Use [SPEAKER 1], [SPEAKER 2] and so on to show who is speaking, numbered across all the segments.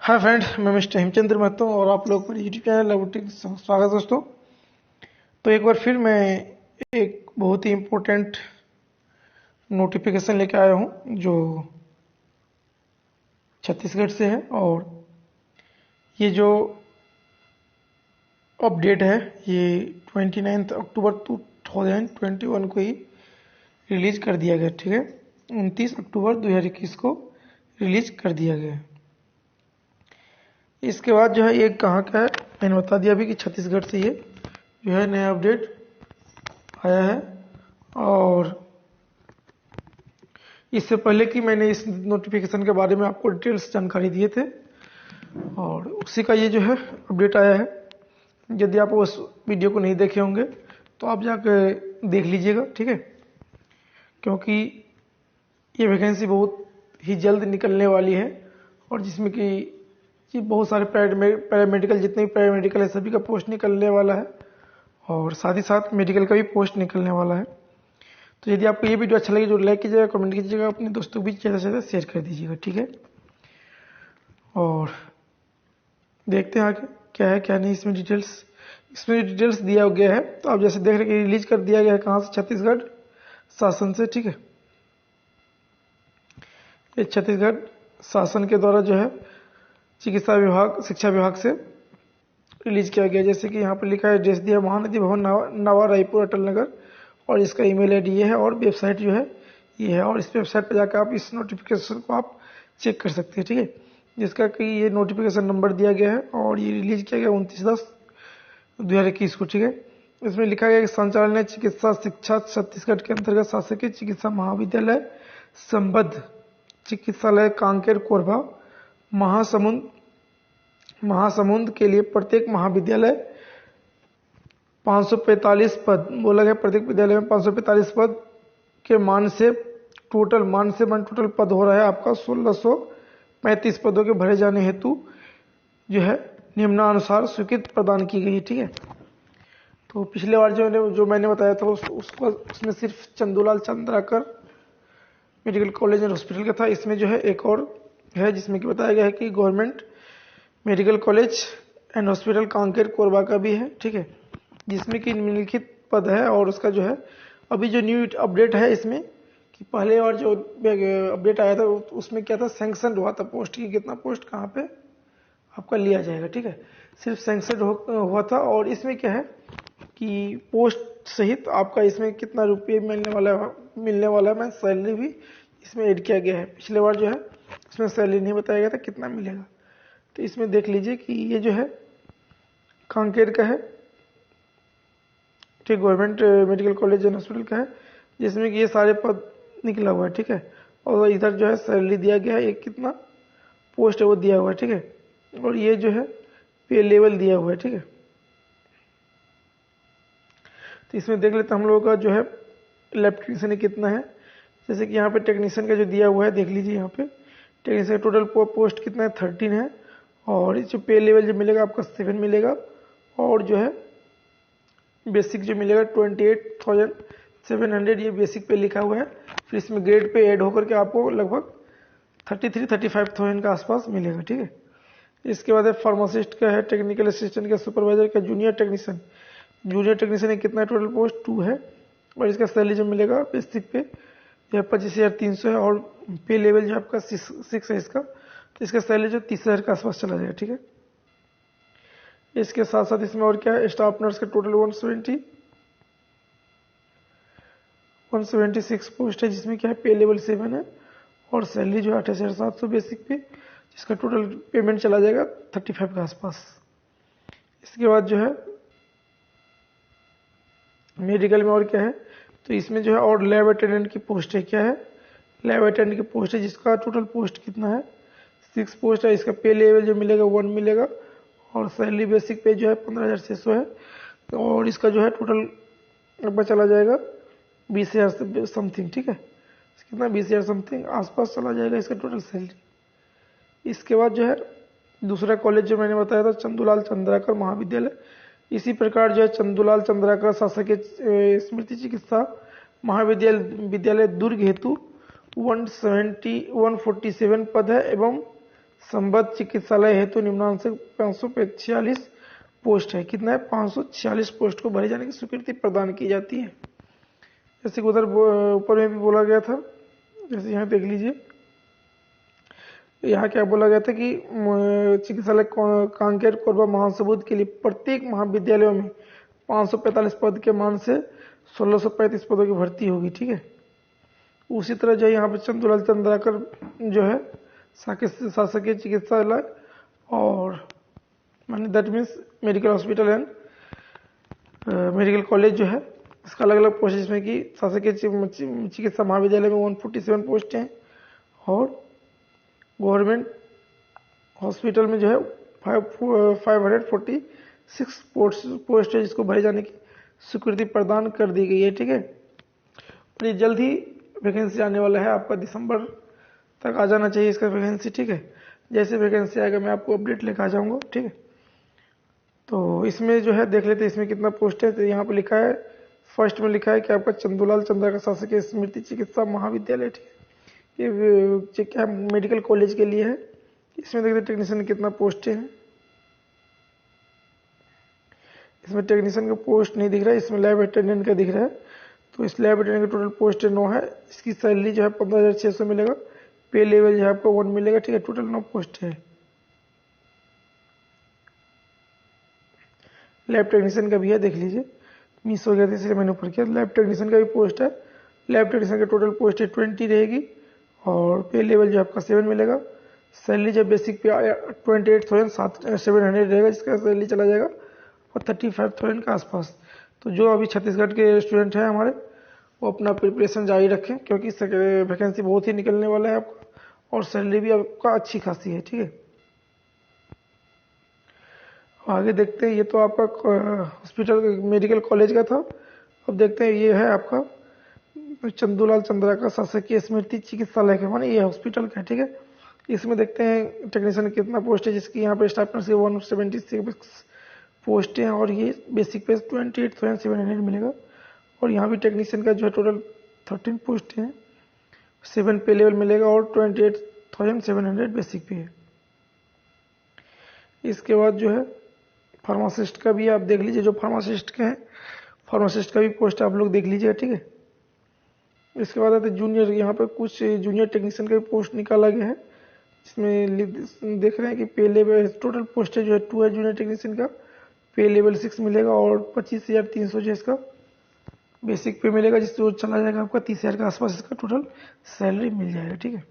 [SPEAKER 1] Hi friends, मैं mister Hemchandra Mahato और आप लोग मेरे यूट्यूब चैनल लवटिक स्वागत है दोस्तों। तो एक बार फिर मैं एक बहुत ही इम्पोर्टेंट नोटिफिकेशन लेके आया हूँ जो छत्तीसगढ़ से है। और ये जो अपडेट है ये 29 अक्टूबर 2021 को ही रिलीज कर दिया गया। ठीक है, 29 अक्टूबर 2021 को रिलीज कर दिया गया। इसके बाद जो है ये कहाँ का है मैंने बता दिया अभी कि छत्तीसगढ़ से ये जो है नया अपडेट आया है। और इससे पहले कि मैंने इस नोटिफिकेशन के बारे में आपको डिटेल्स जानकारी दिए थे और उसी का ये जो है अपडेट आया है। यदि आप उस वीडियो को नहीं देखे होंगे तो आप जाकर देख लीजिएगा, ठीक है, क्योंकि ये वैकेंसी बहुत ही जल्द निकलने वाली है और जिसमें कि ये बहुत सारे पैरामेडिकल जितने भी पैरामेडिकल है सभी का पोस्ट निकलने वाला है और साथ ही साथ मेडिकल का भी पोस्ट निकलने वाला है। तो यदि आपको ये वीडियो अच्छा लगे जो लाइक कीजिएगा, कमेंट कीजिएगा, अपने दोस्तों के बीच ज़्यादा से ज़्यादा शेयर कर दीजिएगा, ठीक है। और देखते हैं आगे क्या है क्या नहीं इसमें डिटेल्स दिया गया है। तो आप जैसे देख रहे हैं रिलीज कर दिया गया है कहाँ से, छत्तीसगढ़ शासन से, ठीक है। ये छत्तीसगढ़ शासन के द्वारा जो है चिकित्सा विभाग शिक्षा विभाग से रिलीज किया गया। जैसे कि यहाँ पर लिखा है एड्रेस दिया महानदी भवन नवा रायपुर अटल नगर और इसका ईमेल आईडी ये है और वेबसाइट जो है ये है। और इस वेबसाइट पर जाकर आप इस नोटिफिकेशन को आप चेक कर सकते हैं, ठीक है, जिसका कि ये नोटिफिकेशन नंबर दिया गया है और ये रिलीज किया गया 29/10/2021 को, ठीक है। इसमें लिखा गया कि संचालनीय चिकित्सा शिक्षा छत्तीसगढ़ के अंतर्गत शासकीय चिकित्सा महाविद्यालय संबद्ध चिकित्सालय कांकेर कोरबा महासमुंद के लिए प्रत्येक महाविद्यालय 545 पद बोला गया। प्रत्येक विद्यालय में 545 पद के मान से टोटल पद हो रहा है आपका 1635 पदों के भरे जाने हेतु जो है निम्नानुसार स्वीकृति प्रदान की गई है, ठीक है। तो पिछले बार जो मैंने बताया था उसमें सिर्फ Chandulal Chandrakar medical college and hospital का था। इसमें जो है एक और है जिसमें कि बताया गया है कि government medical college and hospital Kanker Korba का भी है, ठीक है, जिसमें कि निम्नलिखित पद है। और उसका जो है अभी जो न्यू अपडेट है इसमें कि पहले बार जो अपडेट आया था उसमें क्या था, सैंक्शन हुआ था पोस्ट की कितना पोस्ट कहाँ पे आपका लिया जाएगा, ठीक है, सिर्फ सैंक्शन हुआ था। और इसमें क्या है कि पोस्ट सहित आपका इसमें कितना रुपये मिलने वाला है मैं सैलरी भी इसमें ऐड किया गया है। पिछले बार जो है इसमें सैलरी नहीं बताया गया था कितना मिलेगा। तो इसमें देख लीजिए कि ये जो है कांकेर का है, ठीक, government medical college and hospital का है, जिसमें कि ये सारे पद निकला हुआ है, ठीक है। और इधर जो है सैलरी दिया गया है, एक कितना पोस्ट है वो दिया हुआ है, ठीक है। और ये जो है पे लेवल दिया हुआ है, ठीक है। तो इसमें देख लेते हैं हम लोगों का जो है लैब टेक्नीशियन कितना है। जैसे कि यहाँ पे टेक्नीशियन का जो दिया हुआ है देख लीजिए, यहाँ पे टेक्नीशियन का टोटल पोस्ट कितना है 13 है। और इस जो पे लेवल जो मिलेगा आपका 7 मिलेगा और जो है बेसिक जो मिलेगा 28,700 ये बेसिक पे लिखा हुआ है। फिर इसमें ग्रेड पे ऐड होकर के आपको लगभग 33-35,000 के आसपास मिलेगा, ठीक है। इसके बाद है फार्मासिस्ट का है, टेक्निकल असिस्टेंट का, सुपरवाइजर का, जूनियर टेक्नीशियन कितना टोटल पोस्ट 2 है। और इसका सैलरी जो मिलेगा बेसिक पे यह 25,300 है और पे लेवल जो आपका 6 है इसका, तो इसका सैलरी जो 30,000 के आसपास चला जाएगा, ठीक है। इसके साथ साथ इसमें और क्या है, स्टाफ नर्स का टोटल 176 पोस्ट है, जिसमें क्या है पे लेवल 7 है और सैलरी जो है 28,700 बेसिक पे, जिसका टोटल पेमेंट चला जाएगा 35 के आसपास। इसके बाद जो है मेडिकल में और क्या है, तो इसमें जो है और लैब अटेंडेंट की पोस्ट है, क्या है, लैब अटेंडेंट की पोस्ट है, जिसका टोटल पोस्ट कितना है 6 पोस्ट है। इसका पे लेवल जो मिलेगा 1 मिलेगा और सैलरी बेसिक पे जो है 15,600 है। और इसका जो है टोटल लगभग चला जाएगा 20,000 समथिंग, ठीक है, कितना 20,000 समथिंग आसपास चला जाएगा इसका टोटल सैलरी। इसके बाद जो है दूसरा कॉलेज जो मैंने बताया था चंदूलाल चंद्राकर महाविद्यालय, इसी प्रकार जो है चंदूलाल चंद्राकर शासकीय स्मृति चिकित्सा महाविद्यालय दुर्ग हेतु 147 पद है एवं संबद्ध चिकित्सालय हेतु निम्नानुसार 546 पोस्ट है। कितना है? 546 पोस्ट को भरे जाने की स्वीकृति प्रदान की जाती है। जैसे उधर ऊपर में भी बोला गया था, जैसे यहाँ देख लीजिए, यहाँ क्या बोला गया था कि चिकित्सालय कांकेर कोरबा महासमुद के लिए प्रत्येक महाविद्यालयों में 545 पद के मान से 1635 पदों की भर्ती होगी। ठीक है। उसी तरह जो है यहाँ पे चंदूलाल चंद्राकर जो है शासकीय चिकित्सालय और मानी that means medical hospital and medical college जो है, इसका अलग अलग पोस्ट इसमें कि शासकीय चिकित्सा महाविद्यालय में 147 पोस्ट हैं और गवर्नमेंट हॉस्पिटल में जो है 546 पोस्ट है जिसको भरे जाने की स्वीकृति प्रदान कर दी गई है। ठीक है। और ये जल्द ही वैकेंसी आने वाला है, आपका दिसंबर तक आ जाना चाहिए इसका वैकेंसी। ठीक है। जैसे वैकेंसी आएगा मैं आपको अपडेट लेकर आ जाऊंगा। ठीक है। तो इसमें जो है देख लेते हैं इसमें कितना पोस्ट है। तो यहाँ पर लिखा है, फर्स्ट में लिखा है कि आपका चंदूलाल चंद्राकर शासकीय स्मृति चिकित्सा महाविद्यालय। ठीक है। ये क्या मेडिकल कॉलेज के लिए है। इसमें देखते टेक्नीशियन कितना पोस्ट है। इसमें टेक्नीशियन का पोस्ट नहीं दिख रहा है, इसमें लैब अटेंडेंट का दिख रहा है। तो इस लैब अटेंडेंट का टोटल पोस्ट 9 है। इसकी सैलरी जो है 15,600 मिलेगा। पे लेवल जो है आपको 1 मिलेगा। ठीक है। टोटल 9 पोस्ट है। लैब टेक्नीशियन का भी है, देख लीजिए, मिस हो गया था इसलिए मैंने ऊपर किया। लैब टेक्नीशियन का भी पोस्ट है। लैब टेक्नीशियन का टोटल पोस्ट है 20 रहेगी और पे लेवल जो आपका 7 मिलेगा। सैलरी जब बेसिक पे 28,700 रहेगा, जिसका सैलरी चला जाएगा और 35,000 के आसपास। तो जो अभी छत्तीसगढ़ के स्टूडेंट हैं हमारे, वो अपना प्रिपरेशन जारी रखें क्योंकि वैकेंसी बहुत ही निकलने वाला है आपका और सैलरी भी आपका अच्छी खासी है। ठीक है। आगे देखते हैं, ये तो आपका हॉस्पिटल मेडिकल कॉलेज का था। अब देखते हैं ये है आपका चंदूलाल चंद्राकर शासकीय स्मृति चिकित्सालय का, माने ये हॉस्पिटल का। ठीक है। इसमें देखते हैं टेक्नीशियन कितना पोस्ट है, जिसकी यहाँ पे स्टाफ नर्स 176 पोस्ट है और ये बेसिक पे 28,700 मिलेगा। और यहाँ भी टेक्नीशियन का जो है टोटल 13 पोस्ट है, 7 पे लेवल मिलेगा और 28,700 बेसिक पे है। इसके बाद जो है फार्मासिस्ट का भी आप देख लीजिए, जो फार्मासिस्ट के हैं फार्मासिस्ट का भी पोस्ट आप लोग देख लीजिए। ठीक है। इसके बाद आते जूनियर, यहाँ पे कुछ जूनियर टेक्नीशियन का भी पोस्ट निकाला गया है, जिसमें देख रहे हैं कि पे लेवल टोटल पोस्ट है जो है 2 है जूनियर टेक्नीशियन का। पे लेवल 6 मिलेगा और 25,300 जो इसका बेसिक पे मिलेगा, जिससे चला जाएगा आपका 30,000 के आसपास इसका टोटल सैलरी मिल जाएगा। ठीक है।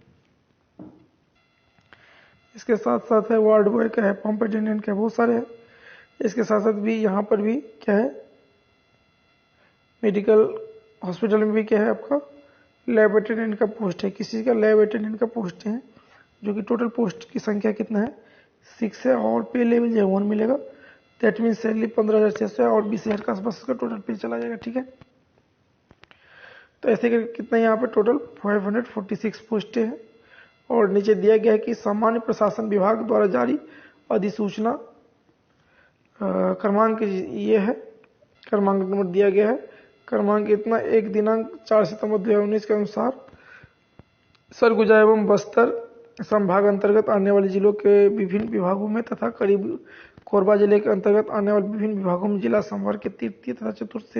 [SPEAKER 1] इसके साथ साथ है वार्ड बॉय का है, पंप अटेंडेंट का है, बहुत सारे हैं। इसके साथ साथ भी यहाँ पर भी क्या है, मेडिकल हॉस्पिटल में भी क्या है आपका लैब अटेंडेंट का पोस्ट है। किसी का लैब अटेंडेंट का पोस्ट है, जो कि टोटल पोस्ट की संख्या कितना है 6 है और पे लेवल जो है 1 मिलेगा। दैट मीन सैलरी 15,600 है और 20,000 के आसपास का टोटल पे चला जाएगा। ठीक है। तो ऐसे करके कितना यहाँ पे टोटल 546 पोस्टें हैं। और नीचे दिया गया है कि सामान्य प्रशासन विभाग द्वारा जारी अधिसूचना क्रमांक ये है, क्रमांक नंबर दिया गया है। क्रमांक इतना 1 दिनांक 4 सितंबर 2019 के अनुसार सरगुजा एवं बस्तर संभाग अंतर्गत आने वाले जिलों के विभिन्न विभागों में तथा करीब कोरबा जिले के अंतर्गत आने वाले विभिन्न विभागों में जिला संवर्ग के तृतीय तथा चतुर्थ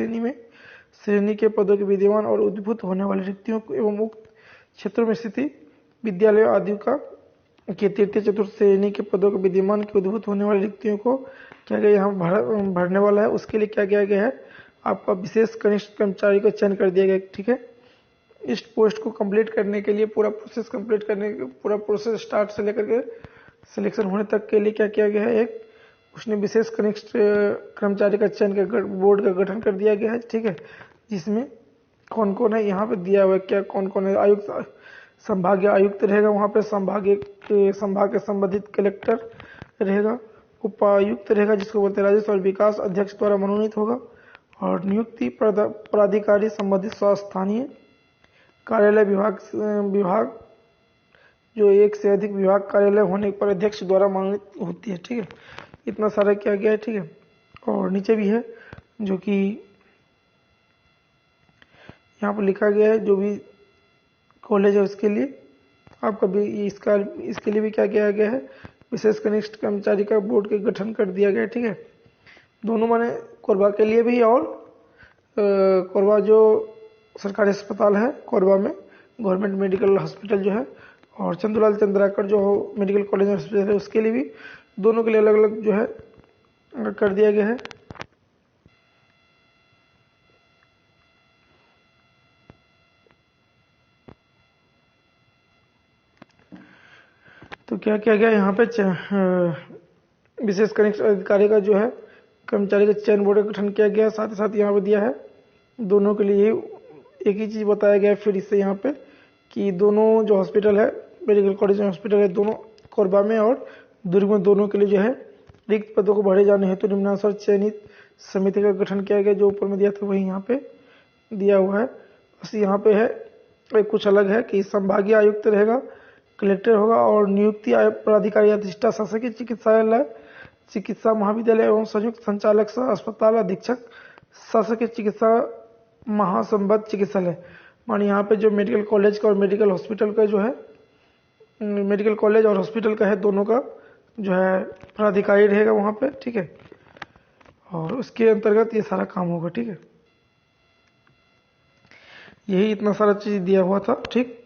[SPEAKER 1] श्रेणी के पदों के विद्यमान और उद्भूत होने वाली रिक्तियों को एवं उक्त क्षेत्रों में स्थिति विद्यालयों आदि का के तृतीय चतुर्थ श्रेणी के पदों के विद्यमान के उद्भूत होने वाली रिक्तियों को क्या गया यहाँ भरने वाला है। उसके लिए क्या किया गया है, आपका विशेष कनिष्ठ कर्मचारी का चयन कर दिया गया। ठीक है। इस पोस्ट को कंप्लीट करने के लिए पूरा प्रोसेस स्टार्ट से लेकर के सिलेक्शन होने तक के लिए क्या किया गया है, एक उसने विशेष कनिष्ठ कर्मचारी का चयन कर बोर्ड का गठन कर दिया गया है। ठीक है। जिसमें कौन कौन है यहाँ पे दिया हुआ है, क्या कौन कौन है, आयुक्त संभागीय आयुक्त रहेगा, वहाँ पे संभाग के संबंधित कलेक्टर रहेगा, उपायुक्त रहेगा जिसको बोलते हैं राजस्व और विकास अध्यक्ष द्वारा मनोनीत होगा, और नियुक्ति पदाधिकारी संबंधित स्थानीय कार्यालय विभाग जो 1 से अधिक विभाग कार्यालय होने पर अध्यक्ष द्वारा मनोनीत होती है। ठीक है। इतना सारा किया गया है। ठीक है। और नीचे भी है जो कि यहाँ पर लिखा गया है जो भी कॉलेज है उसके लिए आपका भी इसका इसके लिए भी क्या किया गया है, विशेष कनिष्ठ कर्मचारी का बोर्ड के गठन कर दिया गया है। ठीक है, दोनों माने कोरबा के लिए भी और कोरबा जो सरकारी अस्पताल है कोरबा में गवर्नमेंट मेडिकल हॉस्पिटल जो है, और चंदूलाल चंद्राकर जो मेडिकल कॉलेज हॉस्पिटल है उसके लिए भी, दोनों के लिए अलग अलग जो है कर दिया गया है। तो क्या किया गया यहाँ पे, विशेष कनिष्ठ अधिकारी का जो है कर्मचारी का चयन बोर्ड का गठन किया गया। साथ ही साथ यहाँ पे दिया है दोनों के लिए एक ही चीज बताया गया है फिर इससे यहाँ पे कि दोनों जो हॉस्पिटल है मेडिकल कॉलेज हॉस्पिटल है दोनों कोरबा में और दुर्ग में, दोनों के लिए जो है रिक्त पदों को भरे जाने हेतु निम्नानुसार चयनित समिति का गठन किया गया। जो ऊपर में दिया था वही यहाँ पे दिया हुआ है। बस यहाँ पे है कुछ अलग है कि संभागीय आयुक्त रहेगा, कलेक्टर होगा और नियुक्ति पदाधिकारी अधिष्ठा शासकीय चिकित्सालय चिकित्सा महाविद्यालय एवं संयुक्त संचालक सह अस्पताल अधीक्षक शासकीय चिकित्सा महासंबद्ध चिकित्सालय। मान यहाँ पे जो मेडिकल कॉलेज का और मेडिकल हॉस्पिटल का जो है, मेडिकल कॉलेज और हॉस्पिटल का है दोनों का जो है पदाधिकारी रहेगा वहाँ पे। ठीक है, और उसके अंतर्गत ये सारा काम होगा। ठीक है, यही इतना सारा चीज दिया हुआ था। ठीक।